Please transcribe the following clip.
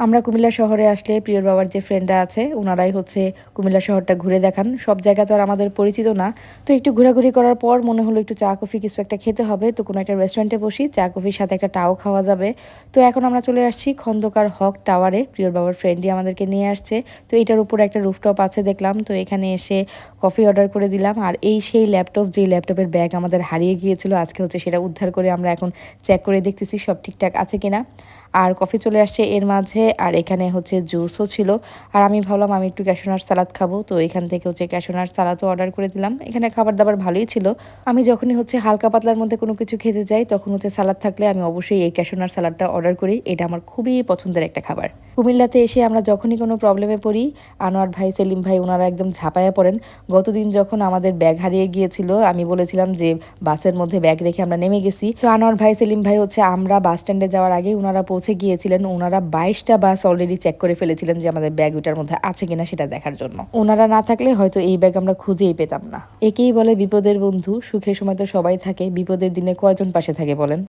আমরা কুমিল্লা শহরে আসলে প্রিয়র বাবার যে ফ্রেন্ডরা আছে ওনারাই হচ্ছে কুমিল্লা শহরটা ঘুরে দেখান। সব জায়গা তো আর আমাদের পরিচিত না। তো একটু ঘোরাঘুরি করার পর মনে হলো একটু চা কফি কিছু একটা খেতে হবে। তো কোনো একটা রেস্টুরেন্টে বসি, চা কফির সাথে একটা টাও খাওয়া যাবে। তো এখন আমরা চলে আসছি খন্দকার হক টাওয়ারে। প্রিয়র বাবার ফ্রেন্ডই আমাদেরকে নিয়ে আসছে। তো এটার উপরে একটা রুফটপ আছে দেখলাম। তো এখানে এসে কফি অর্ডার করে দিলাম। আর এই সেই ল্যাপটপ, যে ল্যাপটপের ব্যাগ আমাদের হারিয়ে গিয়েছিল, আজকে হচ্ছে সেটা উদ্ধার করে আমরা এখন চেক করে দেখতেছি সব ঠিকঠাক আছে কিনা। আর কফি চলে আসছে এর মাঝে, আর এখানে হচ্ছে জুসও ছিল। আর আমি ভাবলাম আমি একটু ক্যাশনার সালাদ খাবো, তো এখান থেকে হচ্ছে ক্যাশনার সালাদও অর্ডার করে দিলাম। এখানে খাবার দাবার ভালোই ছিল। আমি যখনই হচ্ছে হালকা পাতলার মধ্যে কোনো কিছু খেতে যাই তখন হচ্ছে সালাদ থাকলে আমি অবশ্যই এই ক্যাশনার সালাদটা অর্ডার করি। এটা আমার খুবই পছন্দের একটা খাবার। কুমিল্লাতে এসে আমরা যখনই কোনো প্রবলেমে পড়ি, আনোয়ার ভাই, সেলিম ভাই ওনারা একদম ঝাঁপায়া পড়েন। গতদিন যখন আমাদের ব্যাগ হারিয়ে গিয়েছিল, আমি বলেছিলাম যে বাসের মধ্যে ব্যাগ রেখে আমরা নেমে গেছি। তো আনোয়ার ভাই, সেলিম ভাই হচ্ছে আমরা বাস স্ট্যান্ডে যাওয়ার আগেই ওনারা পৌঁছে গিয়েছিলেন। ওনারা 22টা বাস অলরেডি চেক করে ফেলেছিলেন যে আমাদের ব্যাগ ওটার মধ্যে আছে কিনা সেটা দেখার জন্য। ওনারা না থাকলে হয়তো এই ব্যাগ আমরা খুঁজেই পেতাম না। একেই বলে বিপদের বন্ধু। সুখের সময় তো সবাই থাকে, বিপদের দিনে কয়জন পাশে থাকে বলেন?